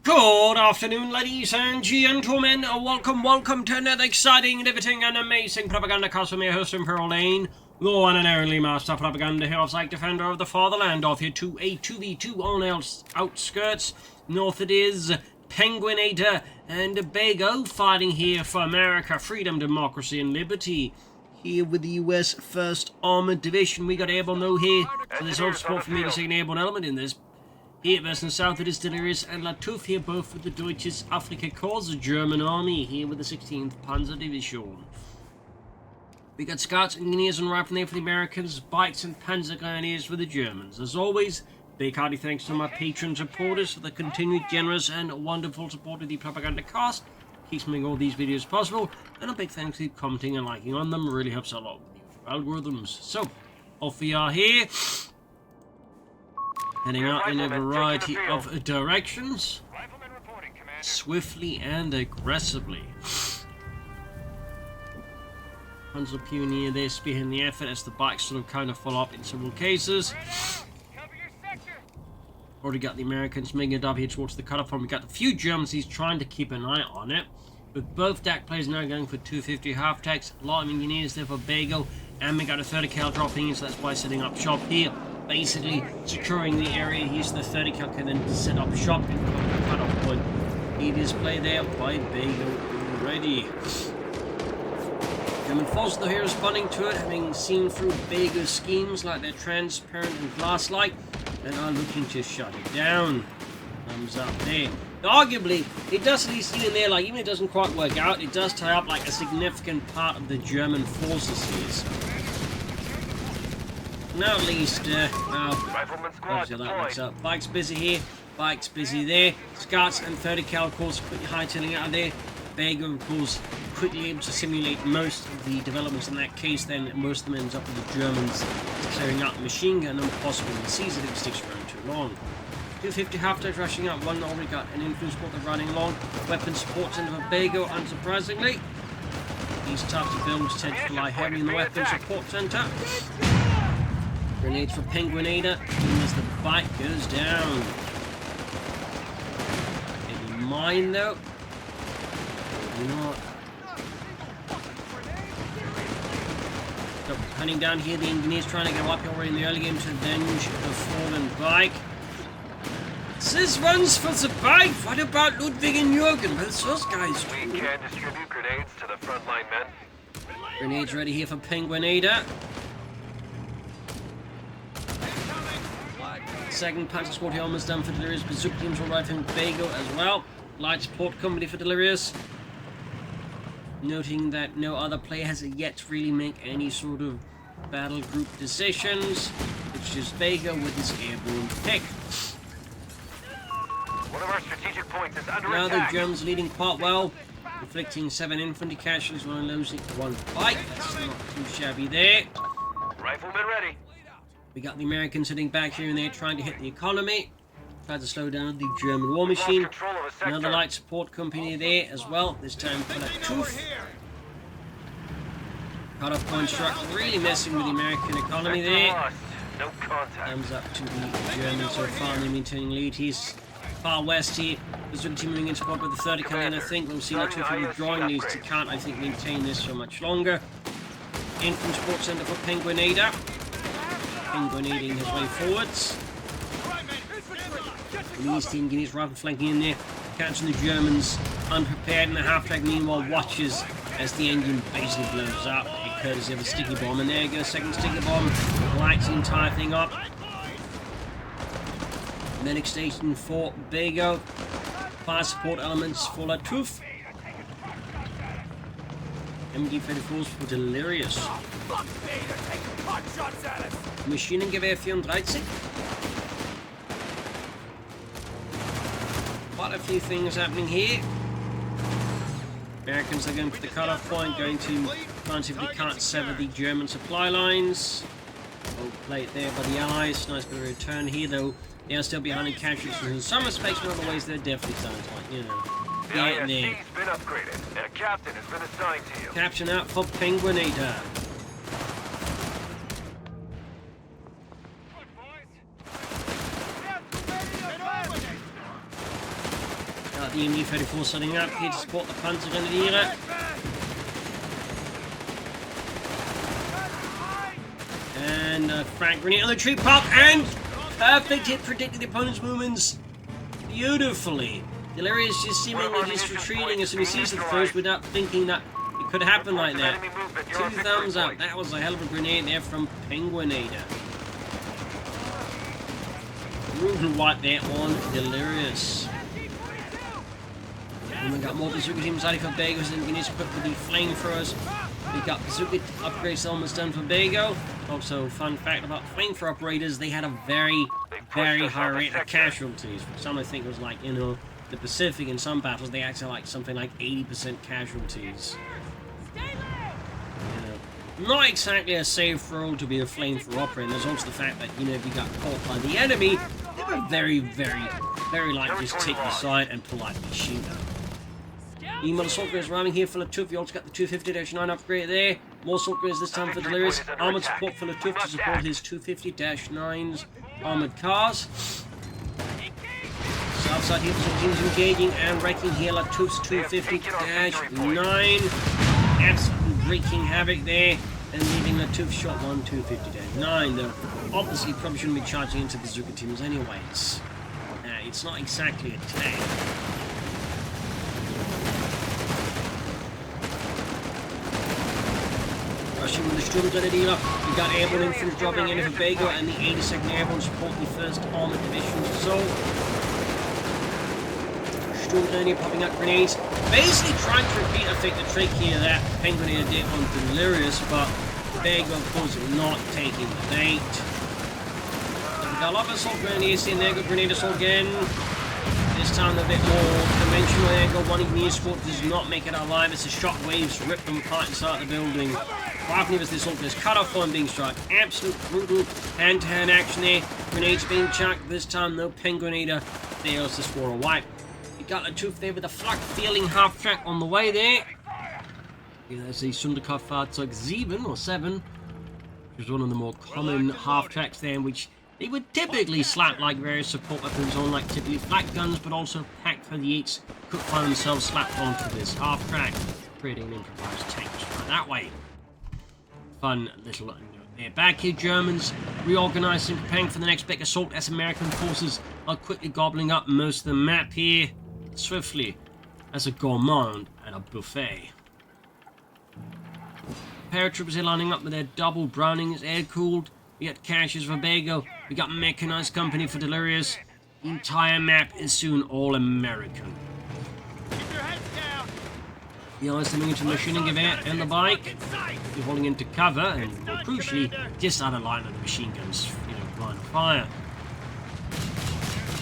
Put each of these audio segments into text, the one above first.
Good afternoon, ladies and gentlemen. Welcome to another exciting, riveting, and amazing Propagandacast with me, host Imperial Lane, the one and only master propaganda hero, like defender of the fatherland, off here to a 2v2 on Elst, Outskirts. North it is Penguinator and Bego fighting here for America, freedom, democracy, and liberty. Here with the US 1st Armoured Division, we got Airborne though here, so there's no support for me to see an Airborne element in this. Here, west and south, it is Delirious and Lattouf here, both with the Deutsches Afrika Korps, the German army, here with the 16th Panzer Division. We got Scouts, Engineers, and Riflemen there for the Americans, Bikes and Panzer Grenadiers for the Germans. As always, big hearty thanks to my patron supporters for the continued generous and wonderful support of the Propagandacast. Keeps making all these videos possible, and a big thanks to commenting and liking on them, really helps a lot with the algorithms. So, off we are here. Heading out in a variety of directions, swiftly and aggressively. Panzer Pioneer there spearheading the effort as the bikes sort of kind of follow up in several cases. Already got the Americans making a dub here towards the cutoff point. We got a few Germans he's trying to keep an eye on it. With both DAK players now going for 250 half-tacks, a lot of engineers there for Bego, and we got a 30 cal dropping in, so that's why setting up shop here. Basically securing the area. He's the 30 cal can then set up shop in front of the cutoff point. It is played there by Bego already. German forces though here responding to it, having seen through Bego's schemes like they're transparent and glass-like, and are looking to shut it down. Thumbs up there. Arguably, it does at least see in there, like, even if it doesn't quite work out, it does tie up like a significant part of the German forces here. Now at least, obviously that works out. Bike's busy here, Bike's busy there. Scouts and 30 cal, of course, quickly hightailing out of there. Bego, of course, quickly able to simulate most of the developments in that case. Then most of them ends up with the Germans clearing out the machine gun, and possibly the seas if it sticks around too long. 250 half-tacks rushing out. One already got an influence support that's running long. Weapon supports into Bego, unsurprisingly. These types of builds tend to rely heavily in the weapon support center. Grenades for Penguinator, even as the bike goes down. Maybe mine though. Maybe not. So, hunting down here, the engineers trying to go up here already in the early game to avenge the fallen bike. This runs for the bike. What about Ludwig and Jürgen? Well, those guys too. We can distribute grenades to the frontline men. Grenades ready here for Penguinator. Second Panzer Squad here almost done for Delirious. Bazooka teams will ride from Bego as well. Light support company for Delirious. Noting that no other player has yet to really make any sort of battle group decisions. It's just Bego with his airborne pick. One of our strategic points is under now attack. The Germans leading quite well, inflicting 7 infantry casualties while losing 1 bike. That's not too shabby there. Riflemen ready. We got the Americans sitting back here and there trying to hit the economy. Tried to slow down the German war machine. Another light support company there as well. This time for Lattouf. Cut-off point struck, really messing with the American economy there. No contact. Thumbs up to the Germans so far, they're maintaining lead. He's far west here. Bazooka team moving in support with the 30 cal, and I think we'll see Lattouf withdrawing these. He can't, I think, maintain this for much longer. Infantry support center for Penguinator. Penguinating his way forwards. These team Guineas rifle flanking in there, catching the Germans unprepared, and the half-track meanwhile watches as the engine basically blows up, courtesy of a sticky bomb. And there goes second sticky bomb, lights the entire thing up. Medic station for Bego. Fire support elements for Lattouf. MG-34s for Delirious. Maschinengewehr 34. Quite a few things happening here. Americans are going for the cutoff point, going to try and see if they can't sever the German supply lines. Well played there by the Allies. Nice bit of return here, though. They are still behind in casualties in some respects, but in other ways they're definitely starting to, like, you know, The ISC's been upgraded, and a captain has been assigned to you. Captain out for Penguinator. The MD-34 setting up here to support the Panzergrenadiere. And frag grenade on the tree pop, and perfect hit, predicting the opponent's movements beautifully. Delirious just seemingly just retreating as soon as he sees the first without thinking that it could happen like that. 2 thumbs up. That was a hell of a grenade there from Penguinator. Brutal wipe there on Delirious. And we got more bazooka teams ready for Bego, so we need to put with the flamethrowers. We got bazooka upgrades almost done for Bego. Also, fun fact about flamethrower operators, they had a very high rate of casualties. For some, I think it was like, you know, the Pacific in some battles, they actually like something like 80% casualties. You know, not exactly a safe role to be a flamethrower operator. There's also the fact that, you know, if you got caught by the enemy, they were very likely to take your side and politely shoot them. Email assault grenades arriving here for Lattouf. You also got the 250-9 upgrade there. More assault grenades this time for Delirious. Armoured support for Lattouf to support his 250-9's armoured cars. Southside here, some teams engaging and wrecking here. Lattouf's 250-9. Absolutely wreaking havoc there. And leaving Lattouf shot 1 250-9. Though, obviously, probably shouldn't be charging into bazooka teams anyways. It's not exactly a tank. Rushing with the Sturmgrenadier, we got Airborne infantry dropping in for Bego, and the 82nd Airborne support the 1st Armoured Division. So, Sturmgrenadier popping up grenades, basically trying to repeat, I think, the trick here that Penguinator did on Delirious, but Bego, of course, not taking the bait. So we got a lot of assault grenadiers in there, got grenade assault again. This time a bit more conventional there, got one engineer squad, does not make it alive, it's the shockwaves rip them apart inside the building. 5 meters this assault is cut off on being struck. Absolute brutal hand-to-hand action there. Grenades being chucked. This time, no Penguinator fails to score a wipe. You got Lattouf there with a flak feeling half track on the way there. There's the Sonderkraftfahrzeug 7 or 7, which is one of the more common half tracks there, in which they would typically slap like various support weapons on, like typically flak guns, but also packed for the 8s could find themselves slapped onto this half track, creating an improvised tank right that way. Fun little note there. Back here, Germans reorganizing, preparing for the next big assault as American forces are quickly gobbling up most of the map here swiftly as a gourmand and a buffet. Paratroopers are lining up with their double Brownings, air-cooled. We got caches for Bego. We got mechanized company for Delirious. The entire map is soon all American. The eyes coming into machining gewehr and the bike. You're holding into cover and, more crucially, just out of line of the machine guns, you know, line of fire.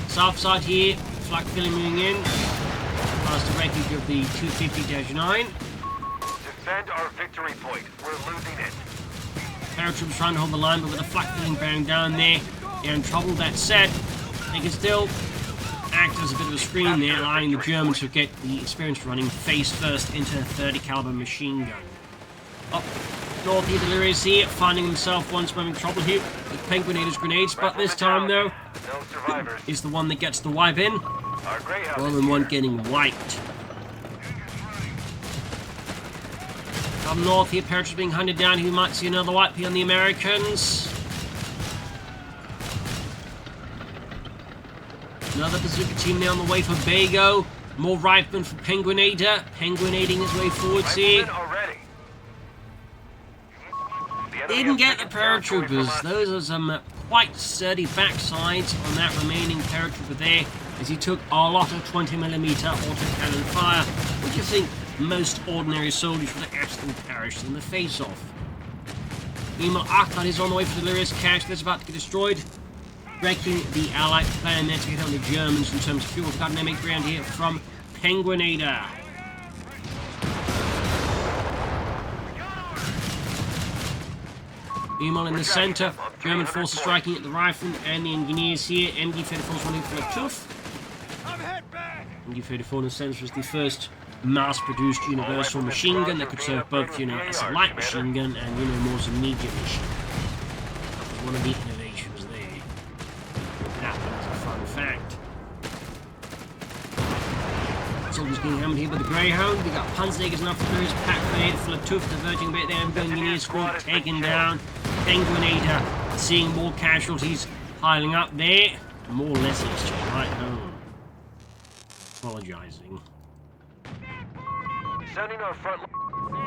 South side here, flak filling moving in. Past the wreckage of the 250-9. Defend our victory point. We're losing it. Paratroopers trying to hold the line, but with the flak filling bearing down there, they're in trouble. That said, they can still act as a bit of a screen there, allowing the Germans to get the experience running face first into a 30 caliber machine gun. Up north here, Delirious here, finding himself once more in trouble here with Penguinator's grenades, but this time though, is the one that gets the wipe in, rather than one getting wiped. Up north here, paratroopers being hunted down. We might see another wipe here on the Americans. Another bazooka team now on the way for Bego. More riflemen for Penguinator. Penguinating his way forwards here. Didn't get the paratroopers. Those are some quite sturdy backsides on that remaining paratrooper there, as he took a lot of 20mm autocannon fire, which I think most ordinary soldiers would have absolutely perished in the face-off. Meanwhile, Ahmad is on the way for Delirious cache that's about to get destroyed, wrecking the Allied plan there to get on the Germans in terms of fuel. We've got an M8 round here from Penguinator. Meanwhile, in the center, German forces striking at the riflemen and the engineers here. MD-34 running for Lattouf. MD-34 in a sense was the first mass-produced universal machine gun that could serve both, you know, as a light machine gun and, you know, more as a medium machine gun. That was one of the innovations there. That was a fun fact. Soldiers getting hammered here by the Greyhound. We got Panzerjägers and artillery packed for it. Lattouf diverging a bit there. Penguinator squad taken down. Penguinator seeing more casualties piling up there. More lessons to right home. Apologising. Sending our front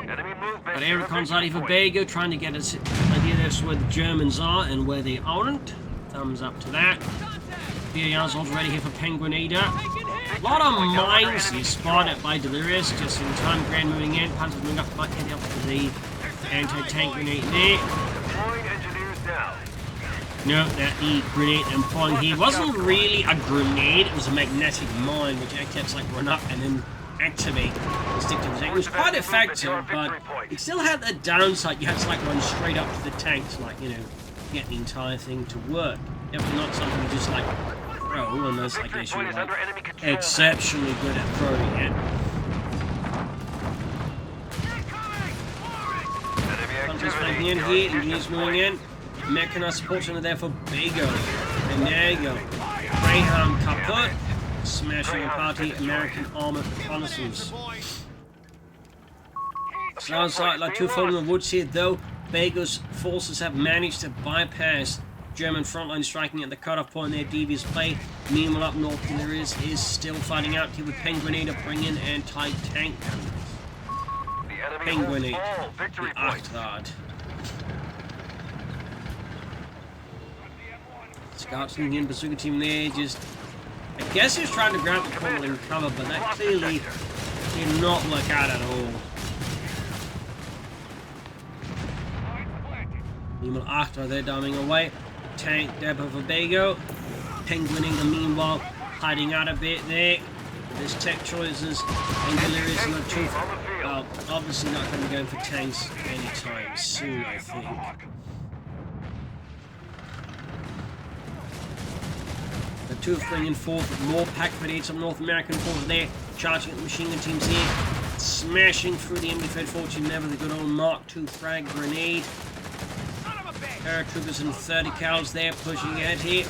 enemy movement. But air recon's ready for Bego, trying to get us an idea as to where the Germans are and where they aren't. Thumbs up to that. VAR's also ready here for Penguinator. A lot of mines he's spotted by Delirious, just in time. Grand moving in. Panzer's moving up, might head up to the anti-tank grenade there. Deploying engineers now. Note that the grenade employing here wasn't really a grenade, it was a magnetic mine which actually had to like run up and then activate and stick to the tank. It was quite effective, but it still had a downside. You had to like run straight up to the tank to like, you know, get the entire thing to work. Definitely not something you just like throw, unless I guess you're like exceptionally good at throwing it. Hunters flanking in here, engineers moving in. Mechanized support center there for Bego. And there you go. Greyhound kaput. Smashing a party American armored reconnaissance. Sounds like Lattouf in the woods here, though. Bego's forces have managed to bypass German frontline, striking at the cutoff point there. Devious play. Meanwhile, up north, Delirious is still fighting out here with Penguinator bringing anti-tank guns. Penguinator, the Outskirts. Scouts in the bazooka team there, just... I guess he was trying to grab the portal and cover, but that clearly did not work out at all. Meanwhile, after they're dumbing away. Tank depot for Bego. Penguinator, meanwhile, hiding out a bit there. There's tech choices. And Delirious and Lattouf. Well, obviously not going to be going for tanks anytime soon, I think. Lattouf bringing forth more pack grenades from North American forces there. Charging at the machine gun teams here. Smashing through the MD-34 never the good old Mark II frag grenade. Paratroopers and 30 cals there pushing ahead here.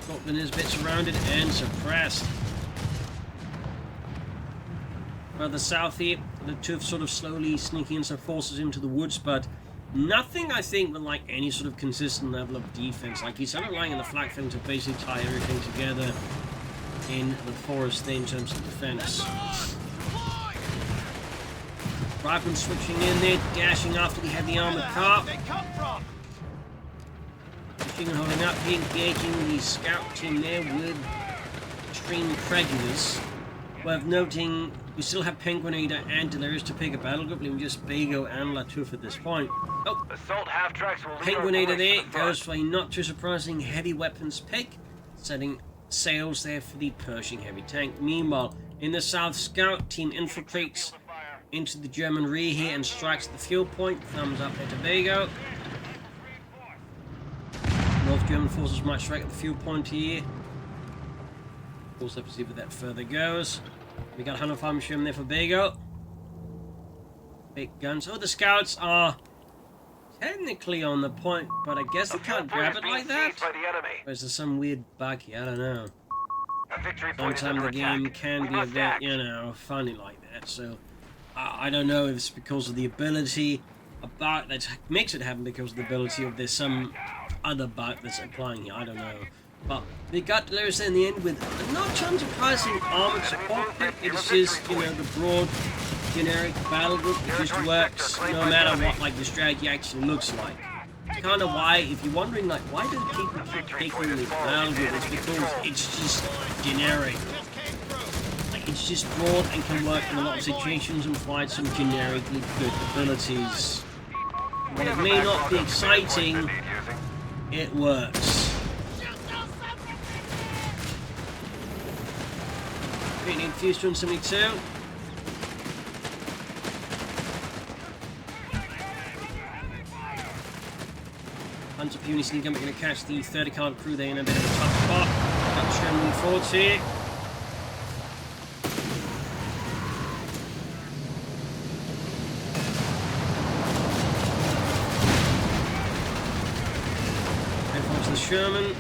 Scotland is a bit surrounded and suppressed. Further south here, Lattouf sort of slowly sneaking in some forces into the woods, but nothing I think with like any sort of consistent level of defense. Like he's sort of relying on the flak thing to basically tie everything together in the forest there in terms of defense. Rifleman switching in there, dashing after the heavy armored car. Pushing and holding up here, engaging the scout team there with extreme prejudice. Worth noting, we still have Penguinator and Delirious to pick a battle group, leaving just Bego and Lattouf at this point. Oh, assault half tracks will Penguinator there goes for a not too surprising heavy weapons pick, setting sails there for the Pershing heavy tank. Meanwhile, in the south, scout team infiltrates into the German rear here and strikes the fuel point. Thumbs up there to Bego. North German forces might strike at the fuel point here. We'll have to see where that further goes. We got 105 machine there for Bego. Big guns. Oh, the scouts are technically on the point, but I guess they can't grab it like that. Or is there some weird bug here? I don't know. Sometimes the game can be a bit, you know, funny like that. So I don't know if it's because of the ability about that makes it happen because of the ability of there's some other bug that's applying here. I don't know. But we got Delirious in the end with a not unsurprising armored support pick. It's just, you know, the broad, generic battle group that just works no matter what like the strategy actually looks like. It's kind of why, if you're wondering like, why do people keep taking the battle group, it's because it's just generic. Like, it's just broad and can work in a lot of situations and provide some generically good abilities. While it may not be exciting, it works. Need Fuse 272. Hunter Puny Sneak Gun, we're going to catch the 30 card crew there in a bit of a tough spot. Got Sherman forwards here. Head forwards to the Sherman.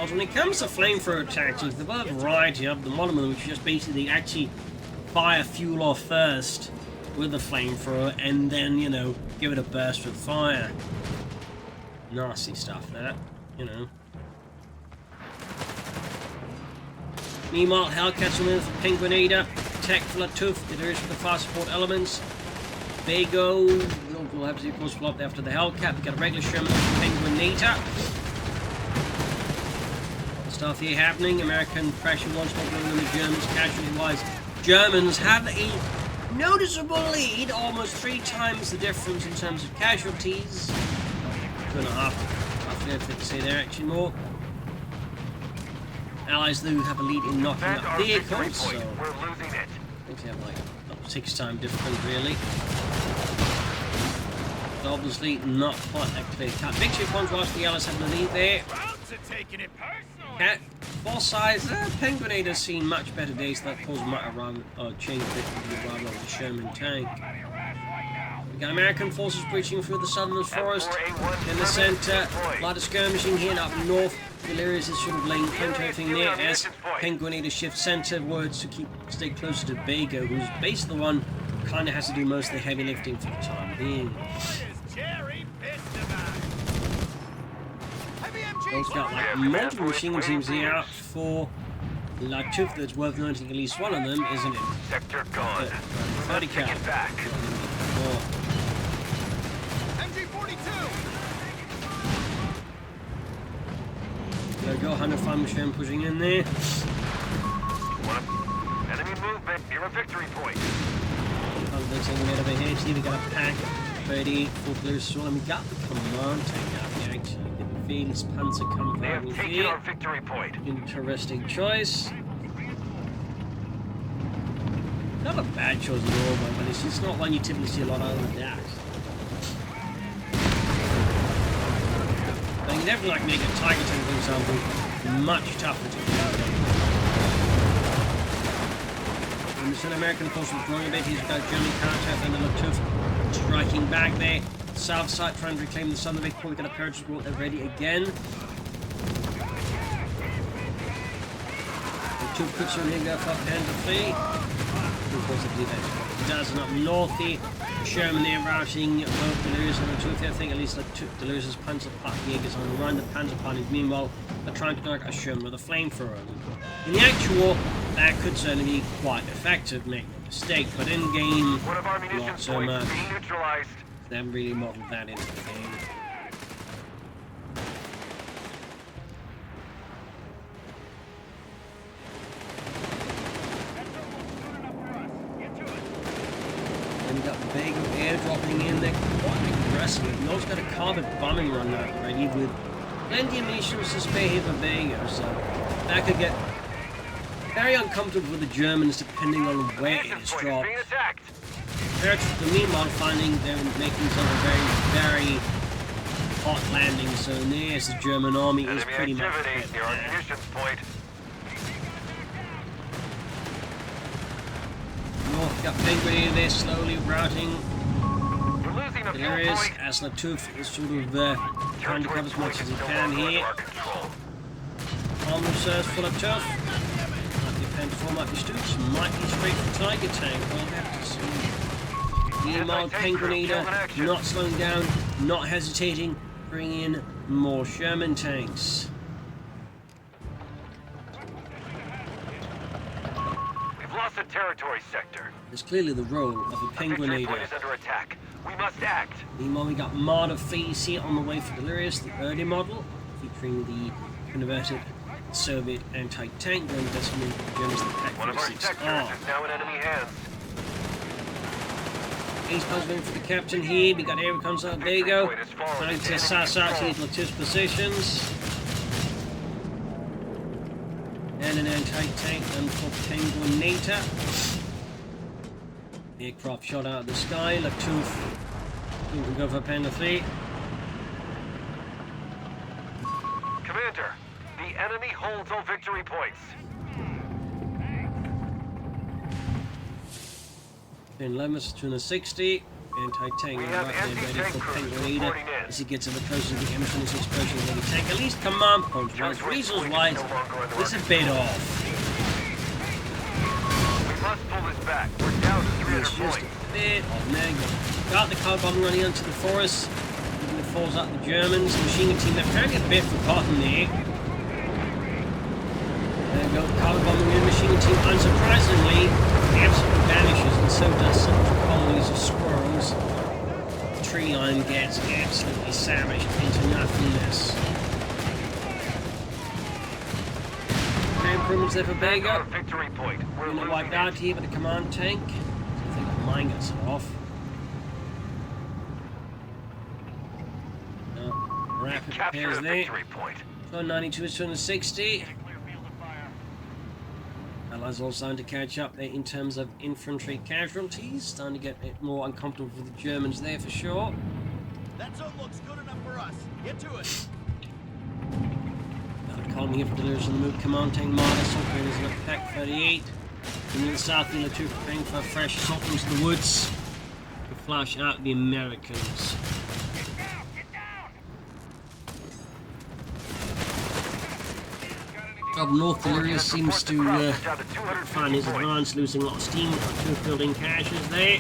Also, when it comes to flamethrower tactics, there's a variety of them. One of them which is just basically actually fire fuel off first with the flamethrower and then, you know, give it a burst with fire. Nasty stuff, that, you know. Meanwhile, Hellcats are in for Penguinator, Tech for Lattouf, Delirious for the fast support elements. Bego will have to, of course, flop after the Hellcat. We've got a regular Sherman Penguinator. Stuff here happening. American pressure once more going on the Germans, casualty-wise. Germans have a noticeable lead, almost 3 times the difference in terms of casualties. 2.5. Roughly, I think to say there actually more. Allies do have a lead in knocking up vehicles, so we're losing it. I think they have like 6 times difference really. But obviously not quite a clear cut. Victory points whilst the Allies have the lead there. Cat, boss size, Penguinator's seen much better days, so that cause might arrive or change a bit with the arrival of the Sherman tank. We got American forces breaching through the southern forest in the center. A lot of skirmishing here up north. Delirious is sort of laying claim to everything there as Penguinator shifts centerwards to stay closer to Bego, who's basically the one who kind of has to do most of the heavy lifting for the time being. He's got like multiple machine teams here out for Lattouf. That's worth noting at least one of them, isn't it? Sector gone. 30 cal. There we go, 100 fun machine pushing in there. Enemy movement near a victory point. Taking it over here. See, we got a pack 30 for blue sword, and we got the command tank out here actually. Felix Panzer Kampf They have taken our victory point. Interesting choice. Not a bad choice at all, but it's just not one you typically see a lot out of the DAK. But you can definitely like make a Tiger tank, for example, much tougher to get. And the American force was growing a bit. He's got German counter and the Lattouf striking back there. South side trying to reclaim the southern victory. We've got a parachute brought ready again. The 2 puts on here, go for hand to flee. Of course, they do that. Does up north here. Sherman there routing both Delirious and Lattouf. I think at least Delirious' Panzer Part Jägers on the run. The Panzer Parties, meanwhile, are trying to knock a Sherman with a flamethrower. In the actual, that could certainly be quite effective, make no mistake, but in game, not so much. They haven't really modeled that into the game. And we got Bego airdropping in there, quite aggressive. We've also got a carbon bombing run out already with plenty of munitions to spare here for Bego, so that could get very uncomfortable for the Germans depending on where it is dropped. The meanwhile finding they're making some very, very hot landings, so near as the German army is pretty much hit. North got Penguinator there slowly routing. Delirious as Lattouf is sort of trying to cover as much as he can here. Armoured search for Lattouf. Might be Pentafor, might be Stoops, might be straight for Tiger Tank. We'll have to see. Meanwhile, Penguinator not slowing down, not hesitating, bringing in more Sherman tanks. We've lost a territory sector. It's clearly the role of a Penguinator. Is under attack. We must act. Meanwhile, we got Marder Phase here on the way for Delirious, the early model, featuring the converted Soviet anti-tank gun decimating the Germans in the Pack 46R. One of our sectors is now in enemy hands. He's puzzling for the captain here. We got air recons out. Bego trying to sass out to Lattouf's positions. And an anti-tank gun for Penguinator. Aircraft shot out of the sky. Lattouf can go for Panda 3. Commander, the enemy holds all victory points. In Lemus 260, anti-tank right there ready for Penguinator. plan. As he gets a bit closer to the M26 approaching the heavy tank, at least command points wise, resource-wise, it's a bit off. We must pull this back. We're down to 300 It's just points. a bit off. There you go. Got the car bomb running into the forest. Even it falls out the Germans. The machine gun team, they're apparently a bit forgotten there. There you go. Car bombing in, machine gun team, unsurprisingly, absolutely vanishes, and so does some colonies of squirrels. The tree line gets absolutely savaged into nothingness. Improvements there for Bego. Victory point. We're We're wiped out here by the command tank. I think the mine gets it off. No, rapid Capture repairs the there. victory point. 292 is 260. Allies all starting to catch up there in terms of infantry casualties. Starting to get a bit more uncomfortable for the Germans there for sure. That zone looks good enough for us. Get to it. Column here for Delirious on the move. Command tank Marder, assault grenades in Pack 38. In the south, the Lattouf preparing for a fresh assault into the woods to flush out the Americans. Up north, Delirious seems to find his advance, losing a lot of steam. Lattouf building caches there.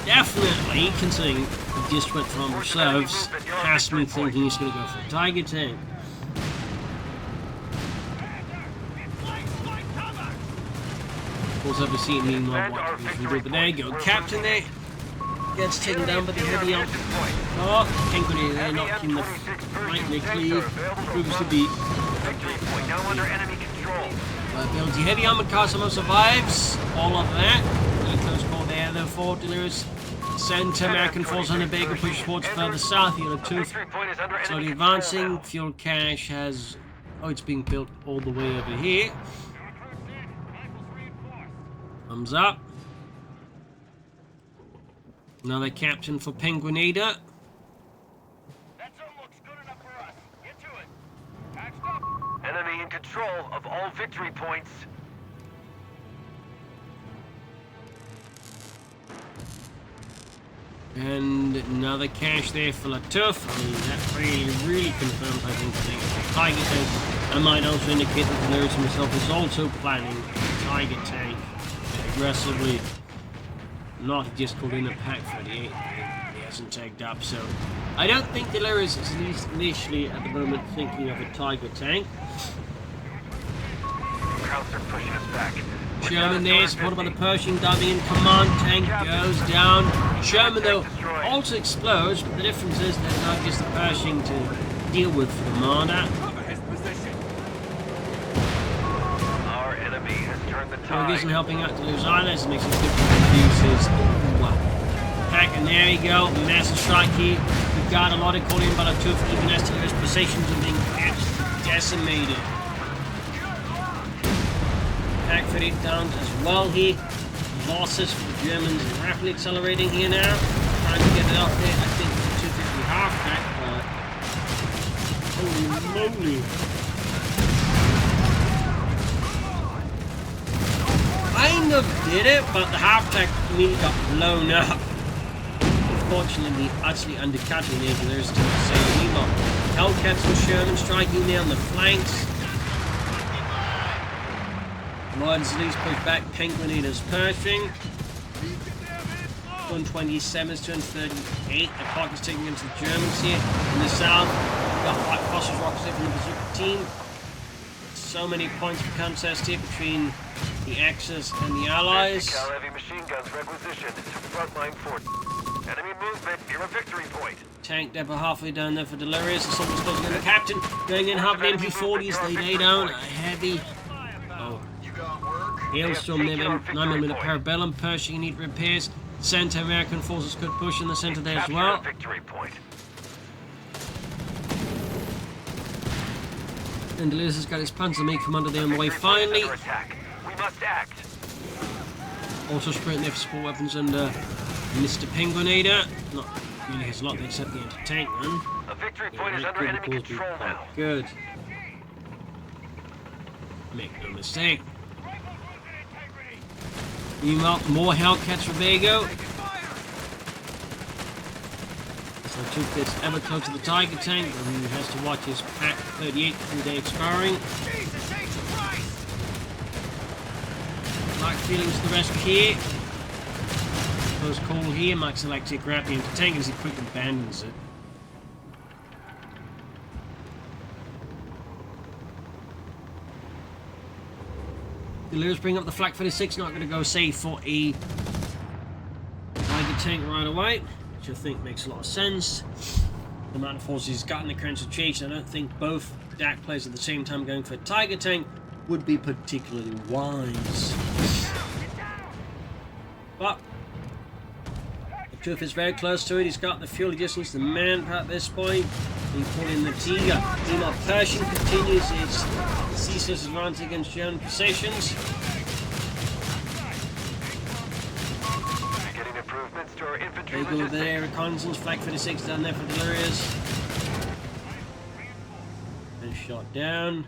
Definitely, considering he just went from reserves, has me thinking he's going to go for a Tiger tank. Of course, I've seen meanwhile what we can do, but there you go. Captain there gets taken down by the heavy arm. Oh, Penguinator there, knocking the lightning cleave. Proves to be. Victory point now under enemy control. Builds the heavy armored car somehow survives. All of that. Really close call there, though, for Delirious. Center American force on the Bego pushes towards further south. You know, Lattouf slowly advancing. Fuel cache has. Oh, it's being built all the way over here. Thumbs up. Another captain for Penguinator. That zone looks good enough for us. Get to it. Enemy in control of all victory points. And another cache there for Lattouf. I mean, that really confirms, I think, the Tiger tank. I might also indicate that Delirious himself is also planning a Tiger tank aggressively. Not just called in a Pack 38. He hasn't tagged up, so I don't think Delirious is at least initially at the moment thinking of a Tiger tank. Krauts are pushing us back. Sherman there, supported by the Pershing, diving in. Command tank goes down. Sherman, though, also explodes, but the difference is there's not just the Pershing to deal with for the Marder. Our enemy has turned the Well, tide. isn't helping out to lose islands, it makes it difficult to reduce. Wow. Pack, and there you go. Massive strike here. We've got a lot of calling by Lattouf, even as Delirious positions are being absolutely decimated. Pack 38 down as well here. Losses for the Germans rapidly accelerating here now. Trying to get it up there, I think, 250 half pack, but holy moly. Kind of did it, but the half pack immediately got blown up. Unfortunately, utterly undercutting there, but there's still the same meanwhile. Hellcats and Sherman striking there on the flanks. Lloyd's least push back Penguinator's Pershing. 127s, 238. The clock is taking into the Germans here. In the south, we've got White Foster's rockets there from the Bazooka team. So many points of contest here between the Axis and the Allies. Heavy machine guns requisitioned to frontline force. Enemy movement near a victory point. Tank depot halfway down there for Delirious. Assault closing in the captain. Going in half the MP40s. They lay down a heavy. Oh. Hailstorm there, 9mm Parabellum. Pershing need repairs. Center American forces could push in the center there as well. Victory point. And Delirious has got his Panzer Make Commander there on the way finally. We must act. Also sprinting there for support weapons and Mr. Penguinator. Not really has a lot there except the anti-tank man. A victory point is under enemy control now. Good. Make no mistake. Meanwhile, more Hellcats for Bego. Lattouf gets ever closer to the Tiger tank, and he has to watch his pack 38 through day expiring. Like feelings to the rescue here. Close call here, Mike's electric grab the tank as he quickly abandons it. Delirious bring up the Flak 36, not going to go safe for a Tiger tank right away, which I think makes a lot of sense. The amount of forces he's got in the current situation, I don't think both DAK players at the same time going for a Tiger tank would be particularly wise. But Lattouf is very close to it. He's got the fuel distance, the manpower at this point. He's pulling the Tiger. Meanwhile, Pershing continues its ceaseless advance against German positions. Getting improvements to our infantry Bego with logistics. their reconnaissance. Flag 46 down there for Delirious. And shot down.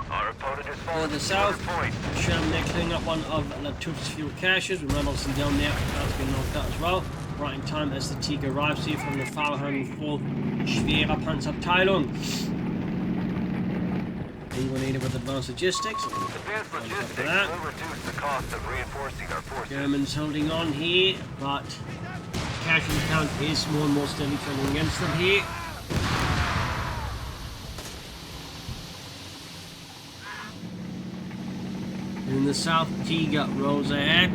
Our opponent is falling Further to south, third point. Sherman they're clearing up one of Lattouf's fuel caches. Remember, obviously down there, that's been knocked out as well. Right in time as the Tiger arrives here from the Fahrhahn-4 Schwere Panzerabteilung. Penguinator with advanced logistics. Advanced logistics that. will reduce the cost of reinforcing our forces. Germans holding on here, but casualty count is more and more steadily trending against them here. In the south, Tiger rolls ahead.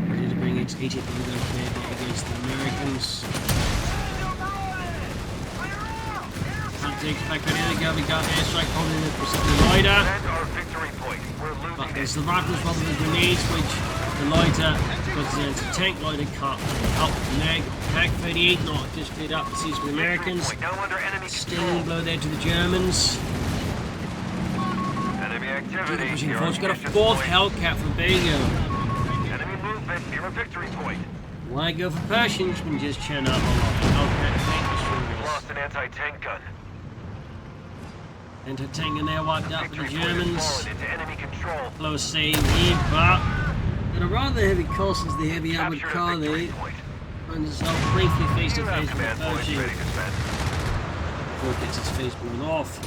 Ready to bring its 80th against the Americans. Takes back ready to go. We got airstrike holding it for the Loiter. And our victory point. We're losing But it. there's the rifles rather than the grenades, which the Loiter puts it into tank. Loiter can't help the neg. Pack 38 not just split up to seize the Americans. Point now under enemy Stinging control. blow there to the Germans. Enemy activity. Pushing near forward. our Got a mission fourth point. Hellcat for Bego. Enemy movement near a victory point. Why go for Pershings when just churn out a lot of Hellcat tank destroyers? Lost an anti-tank gun. Anti-tank and they're wiped out for the Victory point has Germans. fallen into enemy control. Close save here, but at a rather heavy cost as the heavy armored Captured car a victory there. point. Finds itself briefly face to You have face with command points Pershing ready to spend. before it gets its face blown off.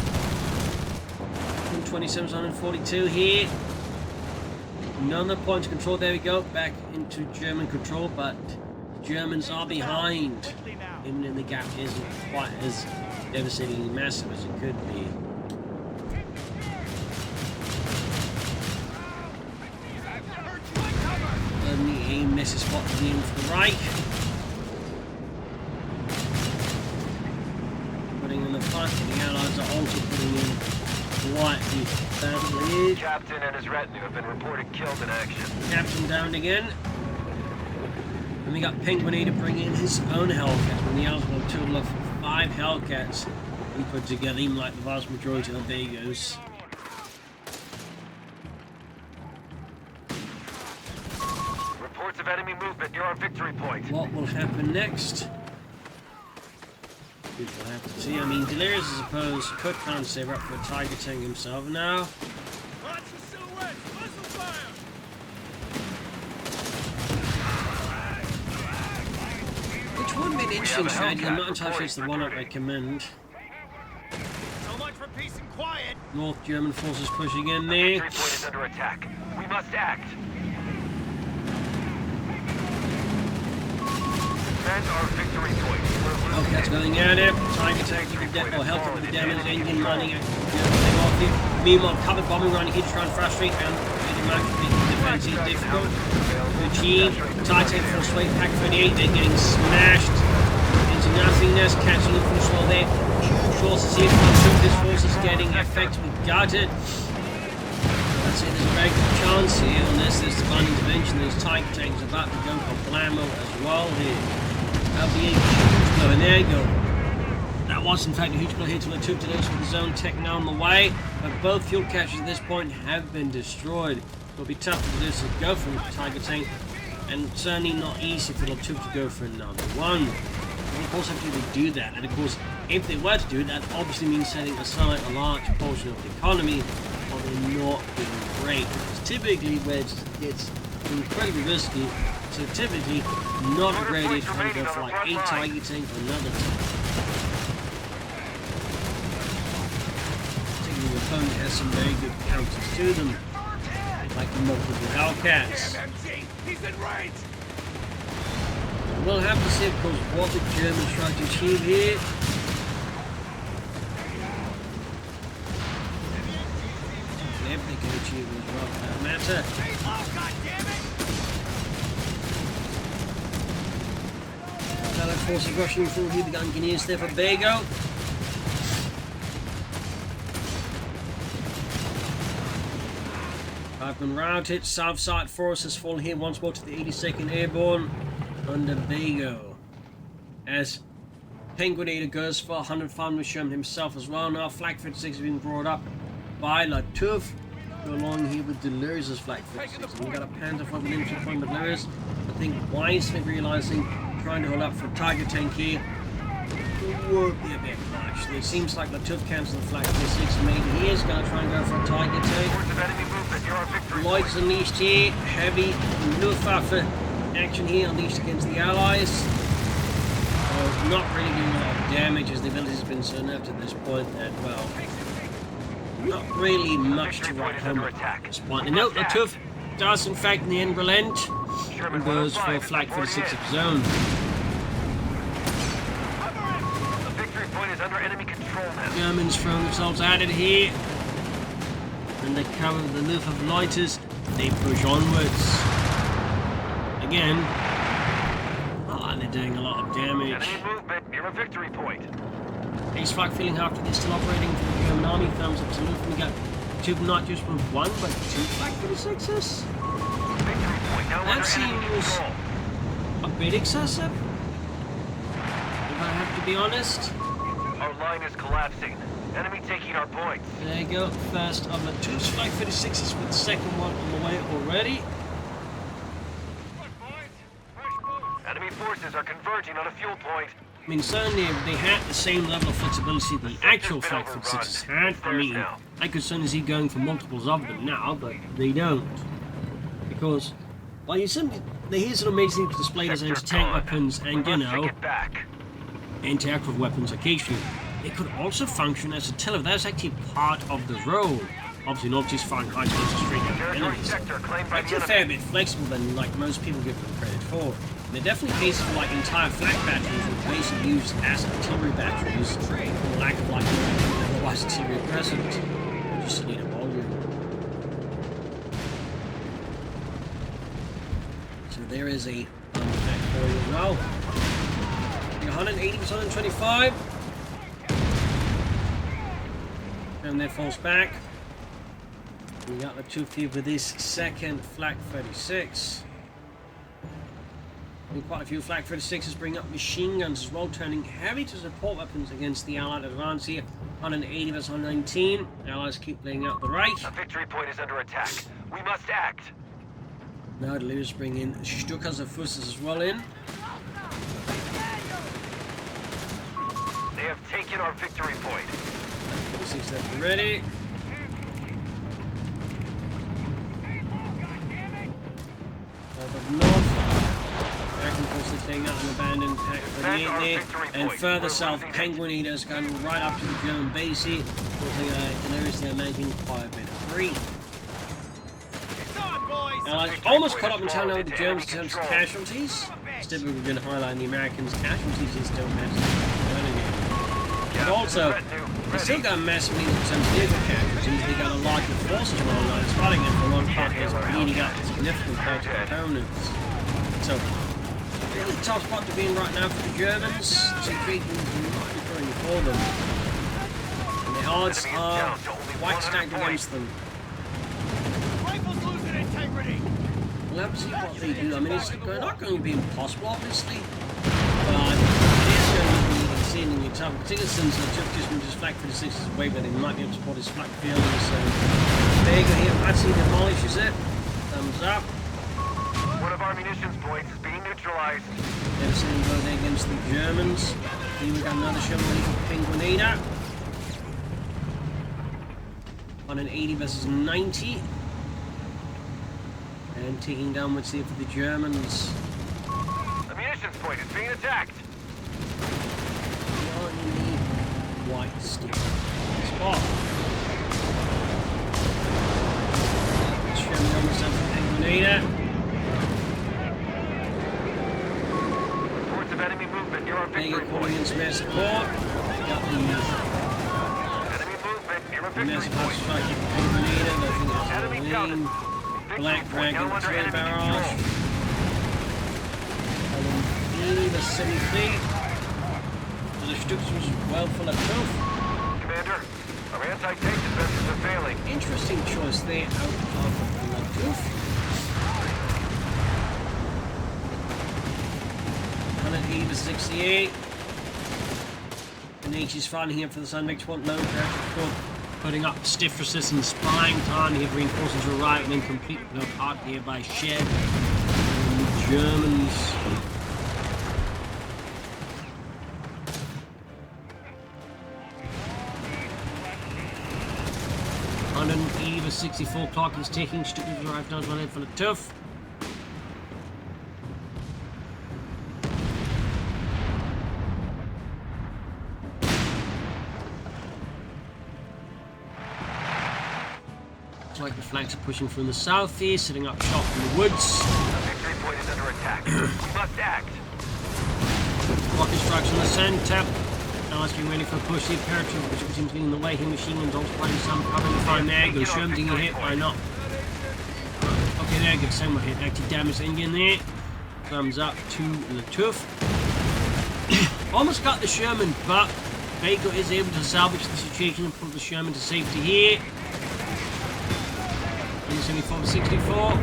2742 here. Another point of control. There we go. Back into German control, but Germans are behind. Even in the gap isn't quite as devastatingly massive as it could be. Suddenly a messy spot to the aim for the right. Putting in the front, and the Allies are also putting in quite the battle here. Captain and his retinue have been reported killed in action. Captain down again. And we got Penguinator bringing in his own Hellcat. And the Allies have a total of 5 Hellcats we put together, even like the vast majority of Begos. Reports of enemy movement near our victory point. What will happen next? We'll have to see. I mean, Delirious, I suppose, could try and save up for a Tiger tank himself now. Which would be an interesting strategy. I'm not entirely sure it's the one I'd recommend. So much for peace and quiet. North German forces pushing in The there. victory point is under attack. We must act. Defend our victory point. We're losing Hellcat's it. going at it. Tiger tank with the Hellcat with the damage, engine running, off here. Meanwhile, covered bombing run here to try and frustrate and pretty much making defensive difficult to achieve. Tiger tank full straight, pack 38, they're getting smashed into nothingness, catching in full swell there. Huge losses here from this force is getting effectively gutted. I'd say there's a very good chance here, unless there's divine intervention, there's Tiger tanks about to go for blammo as well here. That'll be a huge blow, and there you go. That was in fact a huge blow here to Lattouf with his own tech now on the way, but both fuel caches at this point have been destroyed. It'll be tough for this to go for a Tiger tank, and certainly not easy for Lattouf to go for another one. And of course, after they do that, and of course, if they were to do that, obviously means setting aside a large portion of the economy, or they're not being great. Because typically, where it's incredibly risky, so typically not a great idea to try to go for like a Tiger tank or another tank. Particularly your opponent has some very good counters to them, like the multiple Hellcats. He's in range! We'll have to see, of course, what the Germans try to achieve here. If they can achieve it as well, for that matter. Oh, God damn it! Allied forces rushing through here, the Engineers there for Bego. I've been routed. South side forces fall here once more to the 82nd Airborne under Bego. As Penguinator goes for 105 with Sherman himself as well. Now Flak 56 has been brought up by Lattouf. Go along here with Delirious as Flak 56. And we've got a Panther from an infantry from Delirious. I think wisely realizing trying to hold up for a Tiger tank here would be a bit much. It seems like Lattouf cancelled the Flak 56. Maybe he is going to try and go for a Tiger tank. Lloyd's unleashed here. Heavy Luftwaffe action here unleashed against the Allies. So not really doing a lot of damage as the ability has been so nerfed at this point that, well, not really much to write home at this point. And note, Lattouf does in fact in the end relent and goes for a Flak 46 of his own. The victory point is under enemy control now. Germans throw themselves at it here. Under cover of the Luftwaffe Leuters, they push onwards. Again, and they're doing a lot of damage. Enemy movement near a victory point. Ace Flak feeling after this still operating for the German army. Thumbs up to Luft. We got two, not just with one, but two Flak 46s. Victory point now That under enemy seems control. a bit excessive, if I have to be honest. Our line is collapsing. Enemy taking our points. There you go. First of the two Flak 46s with the second one on the way already. Enemy forces are converging on a fuel point. I mean, certainly if they had the same level of flexibility the actual Flak 46s had, I mean, I could certainly see going for multiples of them now, but they don't. Because, well, you simply, they're here sort of made things displayed as anti-tank weapons and, you know, anti-aircraft weapons occasionally. They could also function as a tiller. That's actually part of the role. Obviously not just firing high explosive straight at enemies. It's a fair bit flexible than like most people give them credit for. There are definitely cases for like entire flak batteries which are basically used as artillery batteries for lack of like otherwise artillery present. You just need a volume. So there is a back for you as well. 180 to 125. And there falls back. We got the two few with this second Flak 36. And quite a few Flak 36s bring up machine guns as well, turning heavy to support weapons against the Allied advance here. 180 vs 119. The Allies keep laying out the Reich. A victory point is under attack. We must act. Now the Delirious bring in Stukas of Fussers as well in. They have taken our victory point. 46 left ready. Of north, American forces staying out an abandoned Pack 38 there, and further south, Penguinator is going right up to the German base here, causing Delirious there making quite a bit of grief. Allies almost caught up in time now with the Germans in terms of casualties. Still, we're going to highlight the Americans' casualties is still massive. But also, they still got massively in terms of vehicle casualties. They got a larger force as well, like spotting it for one part is bleeding up significant parts of components. So, really tough spot to be in right now for the Germans. The situation is not going for them. And the odds are quite stacked against them. Rifles losing integrity. We'll have to see what they do. I mean, it's not going to be impossible, obviously, but it is going to be exceedingly tough, particularly since just Flak 46 is away, but they might be able to support his Flak field. So, Bego here, Patsy demolishes it. Thumbs up. One of our munitions points is being neutralized. They're sending go there against the Germans. Here we got another Sherman ready for Penguinator. 180 versus 90. And taking downwards here for the Germans. The munitions point is being attacked. Beyond the white stick. Spot. Sherman almost up for Penguinator. Reports of enemy movement near our Bego victory calling in point. some air support. Got the Enemy movement near our victory massive point. strike at Penguinator. Nothing else Enemy to counted. lean. Victory Black point Dragon now under turret enemy barrage. control. The 73. So the Stux was well full of proof. Commander, our anti-tank defenses are failing. Interesting choice there out of Lattouf. 180 to 68. And H is fighting here for the Sundex one low pressure. Putting up stiff resistance, buying time here, reinforcing to arrive and then completely blown apart here by Shed. And the Germans. Eva 64 clock is taking Stuttgart arrived down to for the Lattouf. Looks like the flanks are pushing from the southeast, setting up shop in the woods. The victory point is under attack. We must act. Rocket strikes in the center. Now it's being ready for a push. The paratroop, which seems to be in the way here. Machine guns also playing some cover to find there. Goes Sherman taking a hit. Why not? Okay, there goes Samuel hit. Active damage engine there. Thumbs up to Lattouf. Almost got the Sherman, but Bego is able to salvage the situation and pull the Sherman to safety here. 74-64.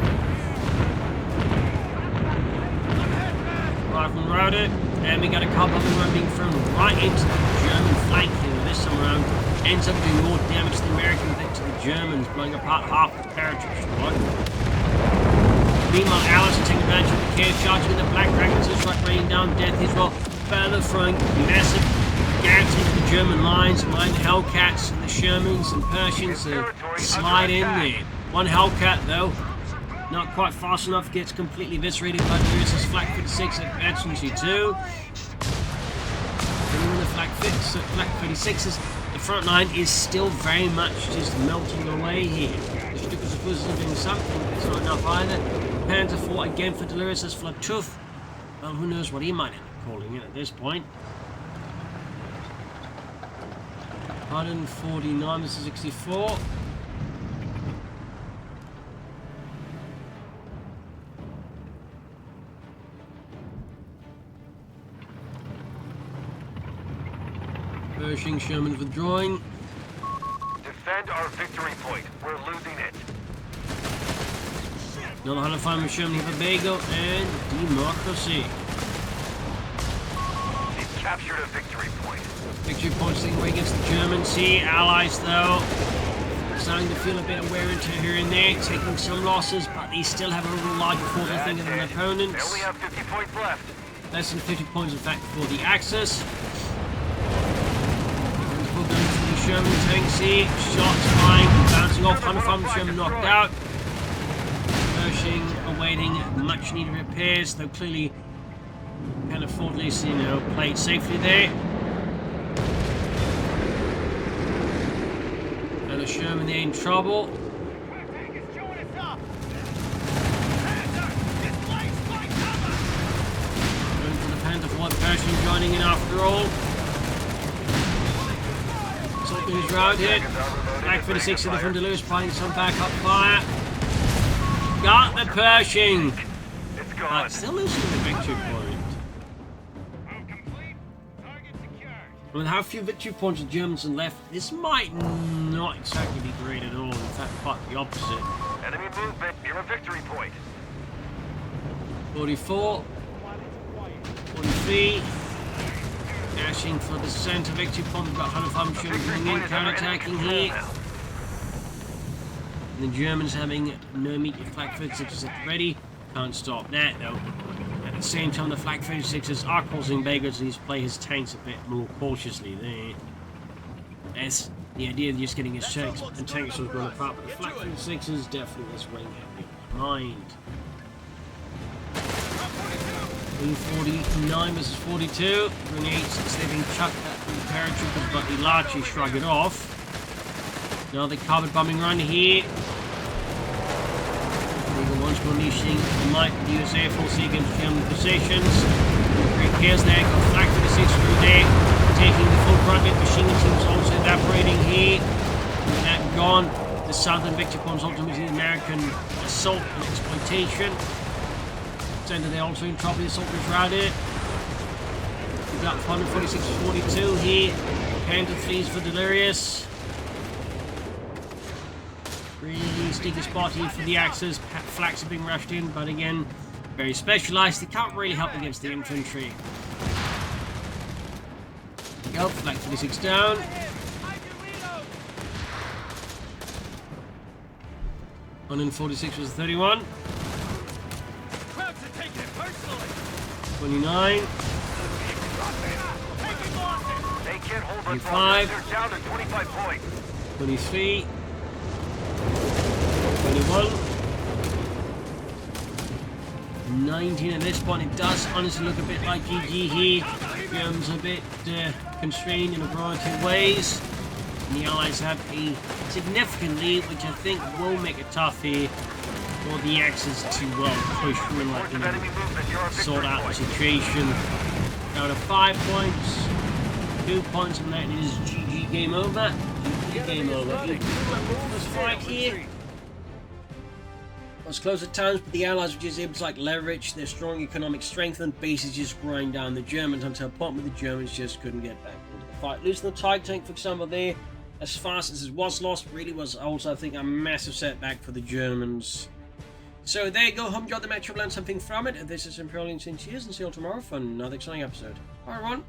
Rifleman routed. And we got a couple of them being thrown right into the German flank here. This time around ends up doing more damage to the Americans than to the Germans, blowing apart half the paratroop squad. Meanwhile, Allies are taking advantage of the chaos, charging with the Black Dragons and right raining down death as well. Further throwing massive gaps into the German lines, allowing the Hellcats and the Shermans and Persians to slide in there. One Hellcat though, not quite fast enough, gets completely eviscerated by Delirious' Flak 56 at Adjacency 2. And even the Flak 36's, the front line is still very much just melting away here. The Stukas of Course are doing something, but it's not enough either. Panzer 4 again for Delirious' Lattouf. Well, who knows what he might end up calling it at this point. 149 versus 64. Pershing, Sherman withdrawing. Defend our victory point. We're losing it. Another 105 with Sherman here for Bego and Democracy. They've captured a victory point. Victory points taken away against the Germans here. Allies, though, starting to feel a bit of wear and tear here and there, taking some losses, but they still have a little larger force, I think, than their They opponents. only have 50 points left. Less than 50 points, in fact, for the Axis. Sherman tanks here, shots flying, bouncing off, 105 Sherman knocked out. Pershing awaiting much needed repairs, though clearly can afford at least, play it safely there. And a Sherman there in trouble. Going for the Panther for Pershing joining in after all. Who's round hit. Black 56 in the front of Lewis, finding some backup fire. Got the Pershing. It's gone. But still losing the victory point. With how few victory points the Germans have left, this might not exactly be great at all. In fact, quite the opposite. Enemy movement near a victory point. 44. 43. Dashing for the center victory point. We've got 105 Sherman coming in, counter-attacking here. And the Germans having no immediate flak 56 ready. Can't stop that though. At the same time, the Flak 36ers are causing Bego to play his tanks a bit more cautiously there. That's the idea of just getting his tanks and tanks sort of grown apart, but the Flak 36ers definitely is weighing heavily behind. 49 versus 42. Grenades, they've been chucked at the paratroopers, but he largely shrugged it off. Now the carpet bombing run here. Bego once more unleashing the might of the US Air Force against German positions. Great chaos there, got Flak 36 through there, taking the full brunt of it. Machine gun teams also evaporating here. With that gone, the Southern Victor comes ultimately the American assault and exploitation. Center there also in trouble, the assault is routed. We've got 146-42 here. Panther flees for Delirious. Really sticky spot here for the Axes. Flaks are being rushed in, but again, very specialized. They can't really help against the infantry. Go, Flak 46 down. And then 46 was 31. 29. They can't hold us 25. They're down to 25 points. 23. 21. 19 at this point. It does honestly look a bit like GG here. Germans a bit constrained in a variety of ways. And the Allies have a significant lead, which I think will make it tough here for the Axis to push through and like, sort out the situation. Down to 5 points. 2 points from that it is GG, game over. GG, game over. Let's fight here. It was close at times, but the Allies were just able to like leverage their strong economic strength and basically just grind down the Germans until a point where the Germans just couldn't get back into the fight. Losing the TIE tank, for example, there, as fast as it was lost, really was also, I think, a massive setback for the Germans. So there you go, hope you enjoyed the match, you've learned something from it. This is Imperial Instincts, cheers, and see you all tomorrow for another exciting episode. Bye everyone.